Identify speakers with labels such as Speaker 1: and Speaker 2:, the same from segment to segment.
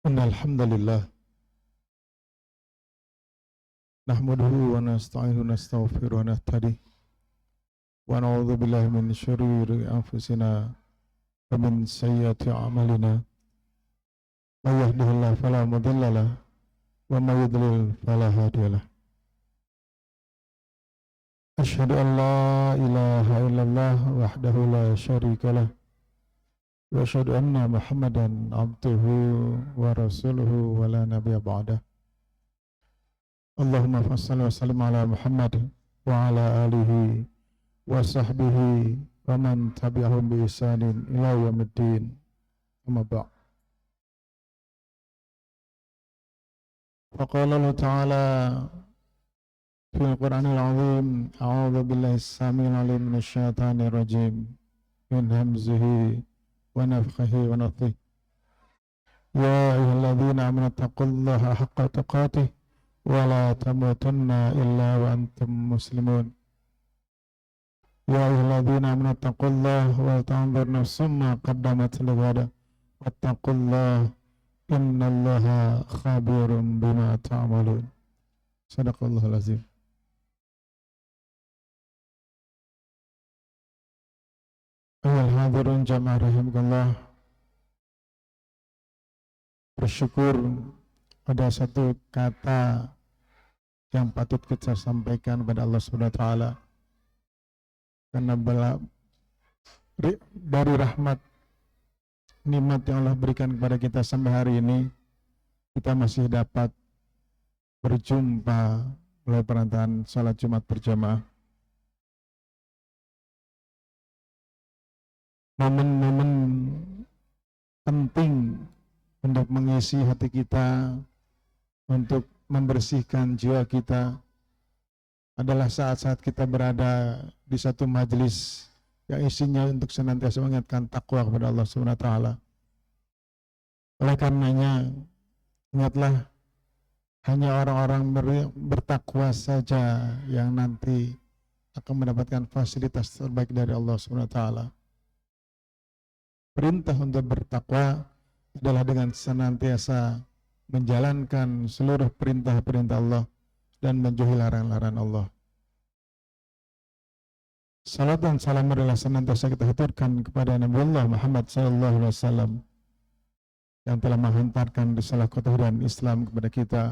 Speaker 1: Innal hamdalillah nahmaduhu wa nasta'inuhu wa nastaghfiruhu wa nahtadi wa na'udzu billahi min syururi anfusina wa min sayyiati a'malina may yahdihillahu fala mudilla lahu wa may yudlil fala hadiya lahu asyhadu an la ilaha illallah wahdahu la syarika lahu wa asyhadu anna muhammadan abduhu wa rasuluhu wa la nabiyya ba'dah. Allahumma salli wa sallim ala Muhammad wa ala alihi wa sahbihi wa man tabi'ahum bi ihsanin ila yaumiddin. Amma ba'd. Faqala Allah Ta'ala fil Qur'anil 'azim, a'udzu billahi as-sami'il 'alim minasy syaithanir rajim min hamzihi wa nafthihi wa nafthihi. Ya ayyuhalladzina amanu taqullaha haqqa tuqatih wa la tamutunna illa wa antum muslimun. Ya ayyuhalladzina amanu taqullaha wa tanzur nafsum ma qaddamat lighad wattaqullaha innallaha khabirum bima ta'malun. Shadaqallahul azim. Ayyuhal hadirun jamaah rahimakumullah, bersyukur ada satu kata yang patut kita sampaikan kepada Allah Subhanahu wa taala, karena dari rahmat nikmat yang Allah berikan kepada kita sampai hari ini, kita masih dapat berjumpa melalui perantaraan salat Jumat berjamaah. Momen-momen penting untuk mengisi hati kita, untuk membersihkan jiwa kita, adalah saat-saat kita berada di satu majelis yang isinya untuk senantiasa mengingatkan takwa kepada Allah Subhanahu wa taala. Oleh karenanya, ingatlah, hanya orang-orang bertakwa saja yang nanti akan mendapatkan fasilitas terbaik dari Allah Subhanahu wa taala. Perintah untuk bertakwa adalah dengan senantiasa menjalankan seluruh perintah-perintah Allah dan menjauhi larangan-larangan Allah. Salat dan salam adalah senantiasa kita haturkan kepada Nabi Allah Muhammad SAW yang telah menghantarkan risalah ketauhidan Islam kepada kita,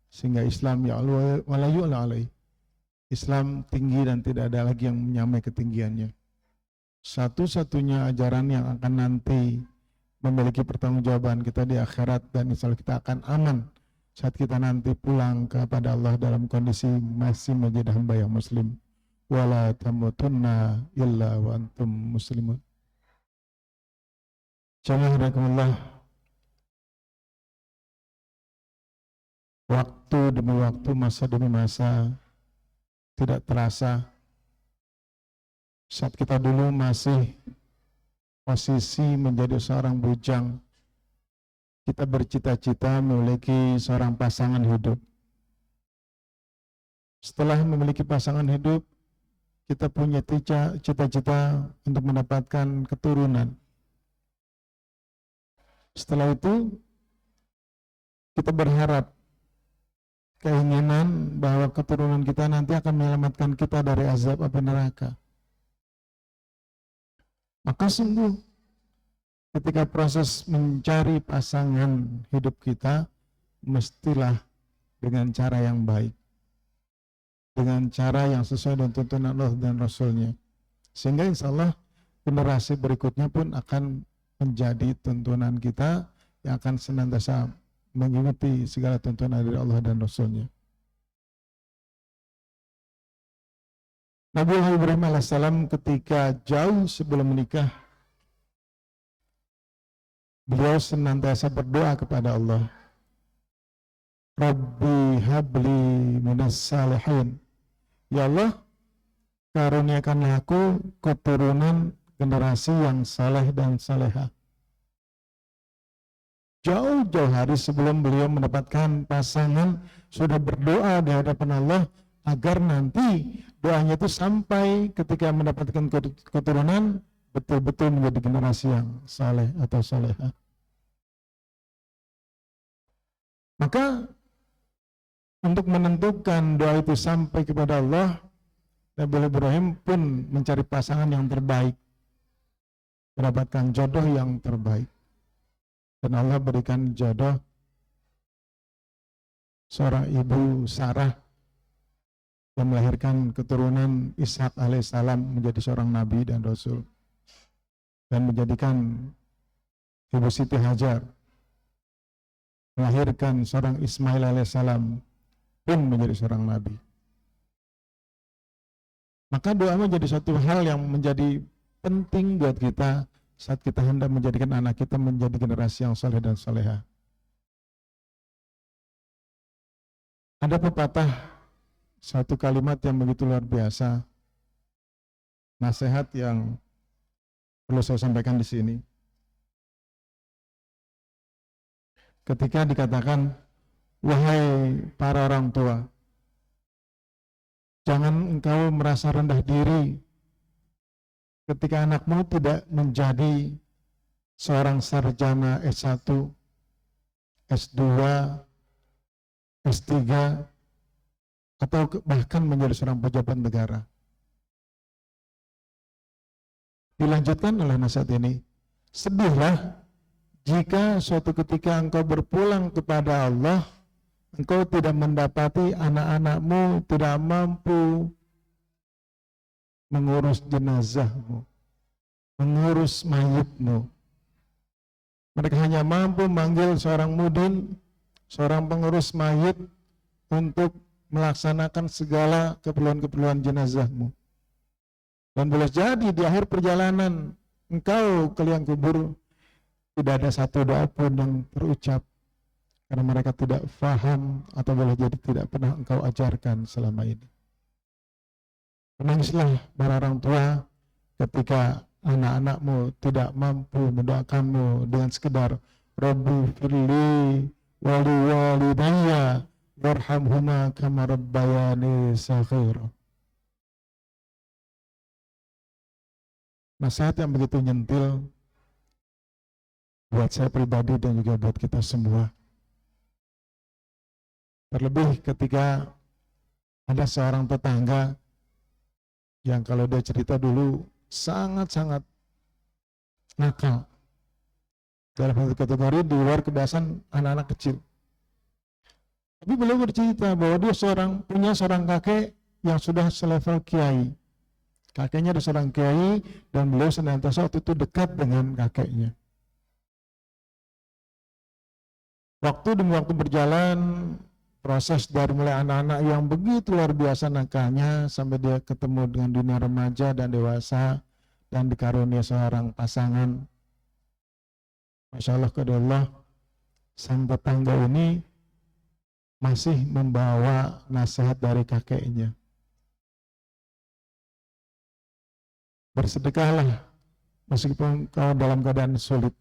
Speaker 1: sehingga Islam ya'lu wa la yu'la alaih. Islam tinggi dan tidak ada lagi yang menyamai ketinggiannya. Satu-satunya ajaran yang akan nanti memiliki pertanggungjawaban kita di akhirat, dan insya Allah kita akan aman saat kita nanti pulang kepada Allah dalam kondisi masih menjadi hamba yang muslim. Wala tamutunna illa wa antum muslimun. Jamaah, waktu demi waktu, masa demi masa tidak terasa. Saat kita dulu masih posisi menjadi seorang bujang, kita bercita-cita memiliki seorang pasangan hidup. Setelah memiliki pasangan hidup, kita punya cita-cita untuk mendapatkan keturunan. Setelah itu, kita berharap, keinginan bahwa keturunan kita nanti akan menyelamatkan kita dari azab api neraka. Maka sungguh, ketika proses mencari pasangan hidup kita, mestilah dengan cara yang baik, dengan cara yang sesuai dengan tuntunan Allah dan Rasulnya, sehingga insya Allah generasi berikutnya pun akan menjadi tuntunan kita yang akan senantiasa mengikuti segala tuntunan dari Allah dan Rasulnya. Nabi Ibrahim alaihissalam ketika jauh sebelum menikah, beliau senantiasa berdoa kepada Allah, Rabbi habli minas salihin. Ya Allah, karuniakanlah aku keturunan generasi yang saleh dan salehah. Jauh-jauh hari sebelum beliau mendapatkan pasangan, sudah berdoa di hadapan Allah agar nanti doanya itu sampai ketika mendapatkan keturunan betul-betul menjadi generasi yang saleh atau salehah. Maka untuk menentukan doa itu sampai kepada Allah, Nabi Ibrahim pun mencari pasangan yang terbaik, mendapatkan jodoh yang terbaik. Dan Allah berikan jodoh seorang ibu Sarah yang melahirkan keturunan Ishak alaihissalam menjadi seorang nabi dan rasul, dan menjadikan ibu Siti Hajar melahirkan seorang Ismail alaihissalam pun menjadi seorang nabi. Maka doa menjadi suatu hal yang menjadi penting buat kita saat kita hendak menjadikan anak kita menjadi generasi yang soleh dan soleha. Ada pepatah, satu kalimat yang begitu luar biasa, nasihat yang perlu saya sampaikan di sini. Ketika dikatakan, wahai para orang tua, jangan engkau merasa rendah diri ketika anakmu tidak menjadi seorang sarjana S1, S2, S3, atau bahkan menjadi seorang pejabat negara. Dilanjutkan oleh nasihat ini, sedihlah jika suatu ketika engkau berpulang kepada Allah, engkau tidak mendapati anak-anakmu tidak mampu mengurus jenazahmu, mengurus mayitmu. Mereka hanya mampu manggil seorang mudin, seorang pengurus mayit untuk melaksanakan segala keperluan-keperluan jenazahmu. Dan boleh jadi di akhir perjalanan engkau ke liang kubur tidak ada satu doa pun yang terucap, karena mereka tidak faham atau boleh jadi tidak pernah engkau ajarkan selama ini. Menangislah para orang tua ketika anak-anakmu tidak mampu mendoakanmu dengan sekedar Rabbi firli wali walidayya warhamhuma kama rabbayani saghira. Nasihat yang begitu nyentil buat saya pribadi dan juga buat kita semua. Terlebih ketika ada seorang tetangga yang kalau dia cerita dulu sangat-sangat nakal. Dalam satu kategori di luar kebiasaan anak-anak kecil. Tapi beliau bercerita bahwa dia punya seorang kakek yang sudah selevel kiai. Kakeknya ada seorang kiai dan beliau senantiasa waktu itu dekat dengan kakeknya. Waktu demi waktu berjalan, proses dari mulai anak-anak yang begitu luar biasa nakalnya sampai dia ketemu dengan dunia remaja dan dewasa dan dikarunia seorang pasangan. Masya Allah, kedua sang tetangga ini masih membawa nasihat dari kakeknya. Bersedekahlah meskipun kau dalam keadaan sulit.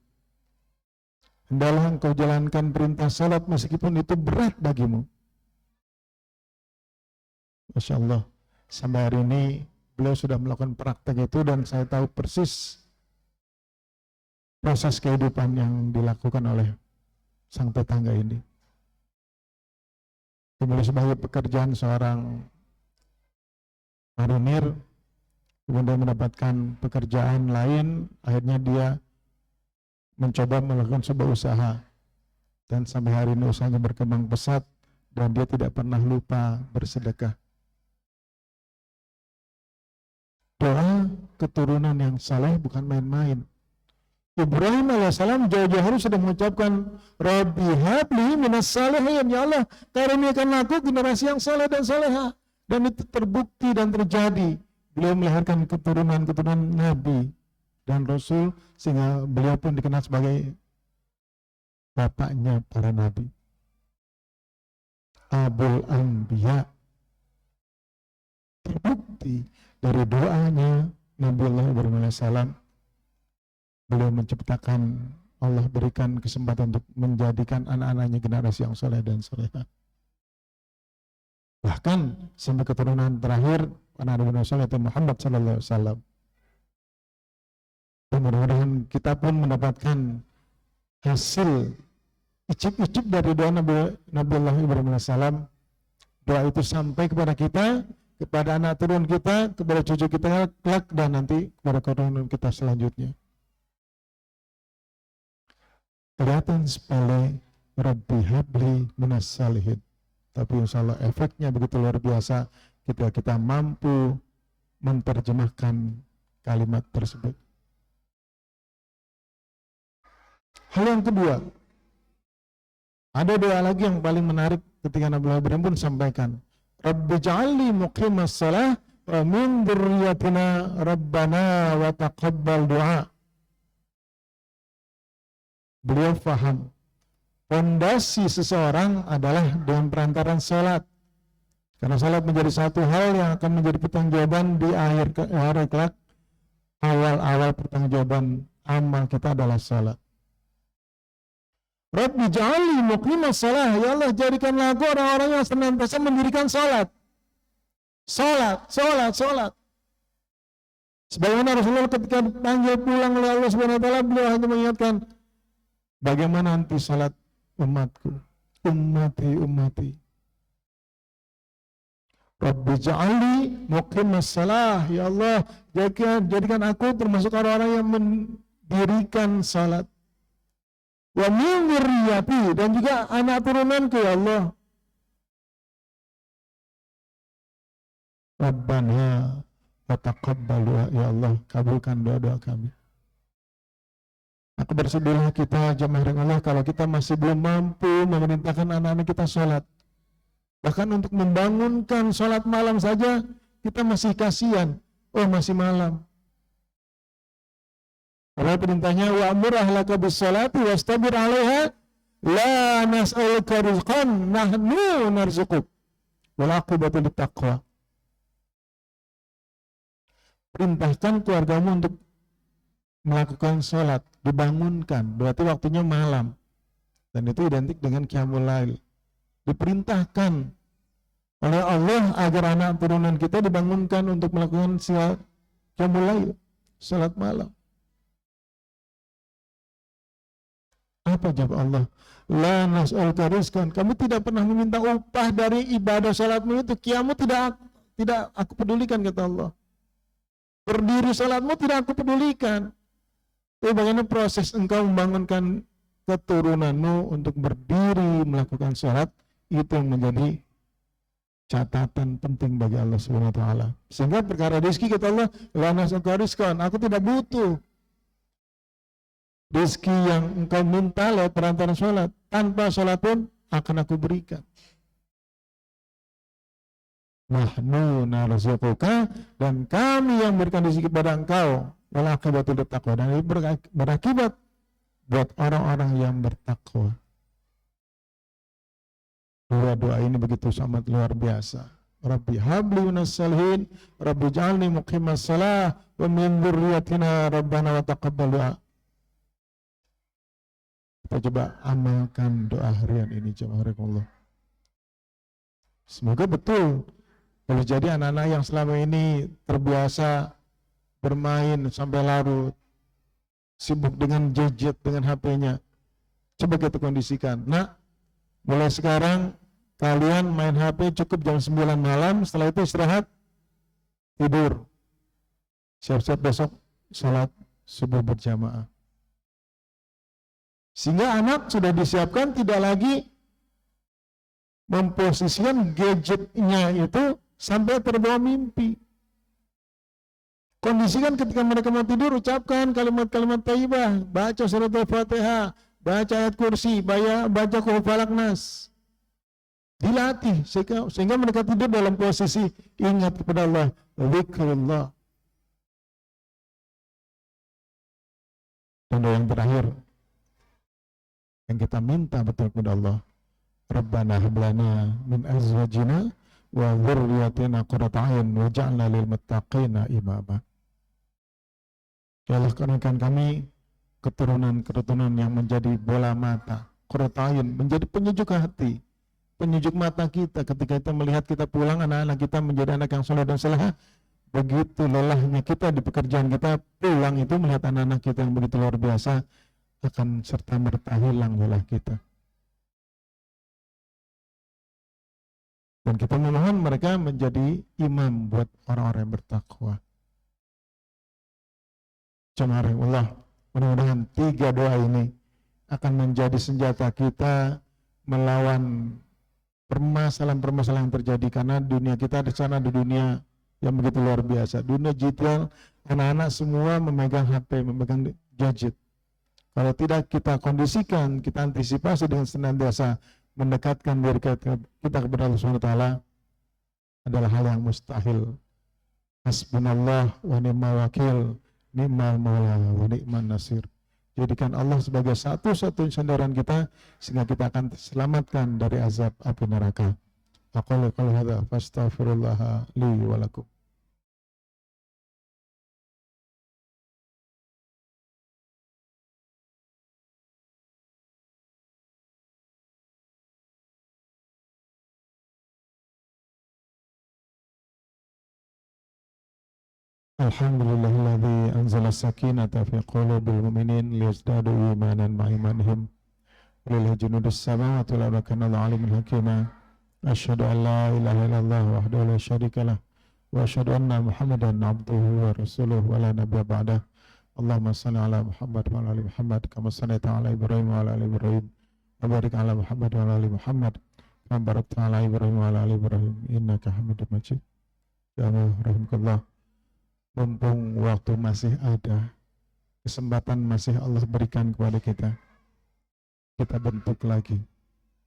Speaker 1: Hendaklah engkau jalankan perintah salat meskipun itu berat bagimu. Masya Allah, sampai hari ini beliau sudah melakukan praktek itu dan saya tahu persis proses kehidupan yang dilakukan oleh sang tetangga ini. Dimulai sebagai pekerjaan seorang marinir, kemudian mendapatkan pekerjaan lain, akhirnya dia mencoba melakukan sebuah usaha dan sampai hari ini usahanya berkembang pesat dan dia tidak pernah lupa bersedekah. Doa keturunan yang saleh bukan main-main. Ibrahim alaihissalam jauh-jauh hari sudah mengucapkan Rabbi habli minas salihin, ya Allah karuniakan aku generasi yang saleh dan saleha, dan itu terbukti dan terjadi. Beliau melahirkan keturunan-keturunan Nabi dan Rasul sehingga beliau pun dikenal sebagai bapaknya para Nabi, Abul Anbiya. Terbukti dari doanya Nabiullah Ibrahim alaihissalam, beliau menciptakan, Allah berikan kesempatan untuk menjadikan anak-anaknya generasi yang soleh dan soleha. Bahkan sampai keturunan terakhir anak Nabi Muhammad sallallahu alaihi wasallam. Mudah-mudahan kita pun mendapatkan hasil icip-icip dari doa Nabiullah Ibrahim alaihissalam. Doa itu sampai kepada kita, kepada anak turun kita, kepada cucu kita kelak, dan nanti kepada keturunan kita selanjutnya. Kelihatan sepele, Rabbi habli minas salihin. Tapi insya Allah efeknya begitu luar biasa ketika kita mampu menerjemahkan kalimat tersebut. Hal yang kedua, ada doa lagi yang paling menarik ketika Nabi Ibrahim pun sampaikan, Rabbi ja'alni muqimas salah wa min dzurriyyatina rabbana wa taqabbal du'a. Beliau faham fondasi seseorang adalah dengan perantaran salat. Karena salat menjadi satu hal yang akan menjadi pertanggungjawaban di akhir kelak. Awal-awal pertanggungjawaban amal kita adalah salat. Rabbi ja'alni muqimas salah, ya Allah jadikanlah aku orang-orang yang senantiasa mendirikan salat. Salat. Sebagaimana Rasulullah ketika dipanggil pulang oleh Allah Subhanahu wa taala, beliau hanya mengingatkan bagaimana nanti salat umatku, ummati. Rabbi ja'alni muqimas salah, ya Allah jadikan aku termasuk orang-orang yang mendirikan salat. Wa min dzurriyyati, dan juga anak turunanku ya Allah. Rabbana wa taqabbal du'a, ya Allah kabulkan doa-doa kami. Maka bersedihlah kita jemaah Allah kalau kita masih belum mampu memerintahkan anak-anak kita sholat. Bahkan untuk membangunkan sholat malam saja kita masih kasihan. Oh masih malam. Karena perintahnya wa'mur ahlaka bis-sholati wastabir 'alaiha la nas'aluka rizqan nahnu narzuquk wal 'aqibatu lit-taqwa. Perintahkan keluargamu untuk melakukan sholat, dibangunkan, berarti waktunya malam, dan itu identik dengan qiyamul lail. Diperintahkan oleh Allah agar anak turunan kita dibangunkan untuk melakukan qiyamul lail, sholat malam. Apa jawab Allah? La nas'aluka rizqan, kamu tidak pernah meminta upah dari ibadah sholatmu itu. Qiyammu tidak aku pedulikan, kata Allah. Berdiri sholatmu tidak aku pedulikan. Tapi bagaimana proses engkau membangunkan keturunanmu untuk berdiri melakukan sholat, itu yang menjadi catatan penting bagi Allah Subhanahu wa taala. Sehingga perkara rezeki kata Allah, la nas'aluka rizqan, aku tidak butuh rezeki yang engkau minta lewat perantaran sholat. Tanpa sholat pun akan aku berikan. Nahnu narzuquka, dan kami yang berikan rezeki kepada engkau. Wal aqibatu lit-taqwa, dan ini berakibat buat orang-orang yang bertakwa. Doa ini begitu sangat luar biasa. Rabbi habli minas salihin, Rabbi ja'alni muqimas salah, wa min dzurriyyatina rabbana wa taqabbal du'a. Kita coba amalkan doa harian ini jemaah Allah. Semoga betul. Kalau jadi anak-anak yang selama ini terbiasa bermain sampai larut, sibuk dengan gadget, dengan HP-nya, coba kita kondisikan. Nah, mulai sekarang kalian main HP cukup jam 9 malam, setelah itu istirahat, tidur. Siap-siap besok sholat subuh berjamaah. Sehingga anak sudah disiapkan tidak lagi memposisikan gadgetnya itu sampai terbawa mimpi. Kondisikan ketika mereka mau tidur, ucapkan kalimat-kalimat thayyibah, baca surat Al-Fatihah, baca ayat kursi, baca Qul Falaq Nas. Dilatih sehingga mereka tidur dalam posisi ingat kepada Allah, zikrullah. Dan yang terakhir yang kita minta betul kepada Allah, Rabbana hab lana min azwajina wa dzurriyyatina qurrata a'yun waj'alna lil muttaqina imama. Ya Allah, karuniakan kami keturunan yang menjadi bola mata, qurrata a'yun, menjadi penyejuk hati, penyejuk mata kita ketika kita melihat kita pulang, anak-anak kita menjadi anak yang saleh dan salehah. Begitu lelahnya kita di pekerjaan kita, pulang itu melihat anak-anak kita yang begitu luar biasa, akan serta merta hilang lelah kita. Dan kita memohon mereka menjadi imam buat orang-orang yang bertakwa. Allah, mudah-mudahan 3 doa ini akan menjadi senjata kita melawan permasalahan-permasalahan yang terjadi, karena dunia kita di sana di dunia yang begitu luar biasa. Dunia digital, anak-anak semua memegang HP, memegang gadget. Kalau tidak kita kondisikan, kita antisipasi dengan senantiasa mendekatkan diri kita kepada Allah SWT, adalah hal yang mustahil. Hasbunallah wa ni'mal wakil, ni'mal maula wa ni'man nasir. Jadikan Allah sebagai satu-satunya sandaran kita, sehingga kita akan diselamatkan dari azab api neraka. Aqulu qawli hadza fastaghfirullah li wa lakum. Alhamdulillahilladzi anzala sakinata fi qulubil mu'minin liyazdadu imanan ma'a imanihim. Lillahi junudus samawati wal ardi kana alimul hakima. Asyhadu an la ilaha illallah wahdahu la syarikalah wa asyhadu anna Muhammadan abduhu wa rasuluhu wa la nabiyya ba'dah. Allahumma shalli ala Muhammad wa ala ali Muhammad kama shallaita ala Ibrahim wa ala ali Ibrahim wa barik ala Muhammad wa ala ali Muhammad kama barakta ala Ibrahim wa ala ali Ibrahim innaka Hamidum Majid. Ya Allah rahimakallah. Mumpung waktu masih ada, kesempatan masih Allah berikan kepada kita, kita bentuk lagi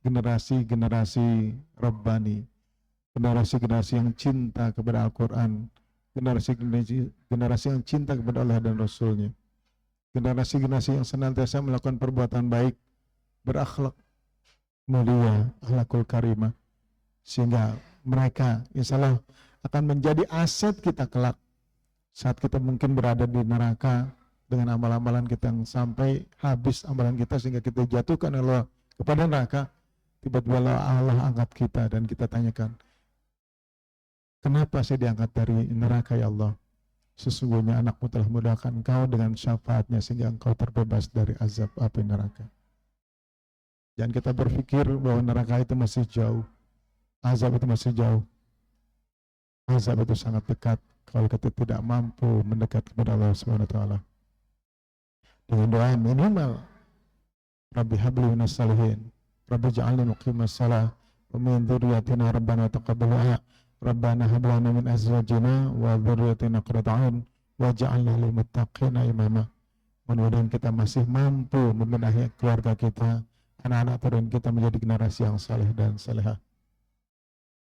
Speaker 1: generasi-generasi Rabbani, generasi-generasi yang cinta kepada Al-Quran, generasi yang cinta kepada Allah dan Rasulnya, generasi-generasi yang senantiasa melakukan perbuatan baik, berakhlak mulia, akhlakul karimah, sehingga mereka insya Allah akan menjadi aset kita kelak saat kita mungkin berada di neraka dengan amalan-amalan kita yang sampai habis amalan kita sehingga kita jatuhkan Allah kepada neraka. Tiba-tiba Allah angkat kita dan kita tanyakan, kenapa saya diangkat dari neraka ya Allah? Sesungguhnya anakmu telah mudahkan engkau dengan syafaatnya sehingga engkau terbebas dari azab api neraka. Jangan kita berpikir bahwa neraka itu masih jauh, azab itu masih jauh. Azab itu sangat dekat kalau kita tidak mampu mendekat kepada Allah Subhanahu wa taala. Dengan doa minimal, Rabbi habli minas salihin, Rabbi ja'alni muqimas shalah wa min dzurriyyatina rabbana taqabbal du'a, Rabbana hab lana min azwajina wa dzurriyyatina qurrata a'yun waj'alna lil muttaqina imama. Mudah-mudahan kita masih mampu membenahi keluarga kita, anak-anak turun kita menjadi generasi yang saleh dan salehah.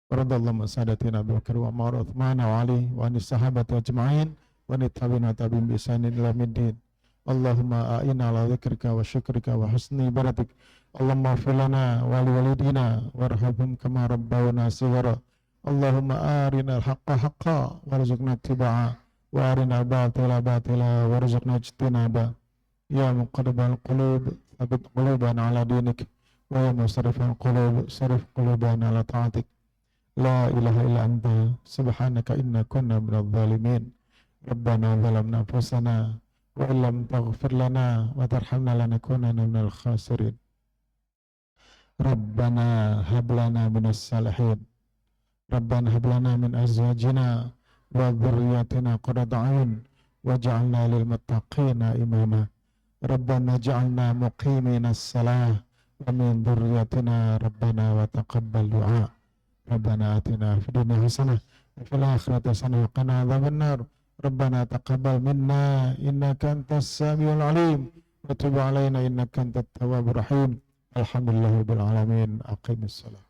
Speaker 1: Radallahu sadatina Abu Bakar wa Umar Uthman wa Ali wa anis sahabati ajma'in wa nitabina tabim bisanin ila middin. Allahumma a'ina ala dzikrika wa syukrika wa husni ibadatik. Allahumma ighfir lana wa li walidina warhamhum kama rabbawna shighara. Allahumma arina al-haqqa haqqa warzuqna ittiba'a wa arina al-batila batila warzuqna ijtinaba. Ya muqallibal qulub tsabbit qulubana ala dinik wa ya musarrifal qulub sarrif qulubana ala ta'atik. La ilaha illa anta subhanaka inna kunna minadh dhalimin. Rabbana zalamna anfusana wa illam taghfir lana wa tarhamna lanakunanna minal khasirin. Rabbana hab lana minas salihin. Rabbana hab lana min azwajina wa dhurriyyatina qurrata a'yun waj'alna lil muttaqina imama. Rabbana ja'alna muqiminas salah wa min dhurriyyatina rabbana wa taqabbal du'a. Rabbana atina fid dunya hasanah wa fil akhirati hasanah wa qina adzabannar. Rabbana taqabbal minna innaka antas samiul alim wa tub alaina innaka antat tawwabur rahim. Alhamdulillahirabbil alamin. Aqimissalah.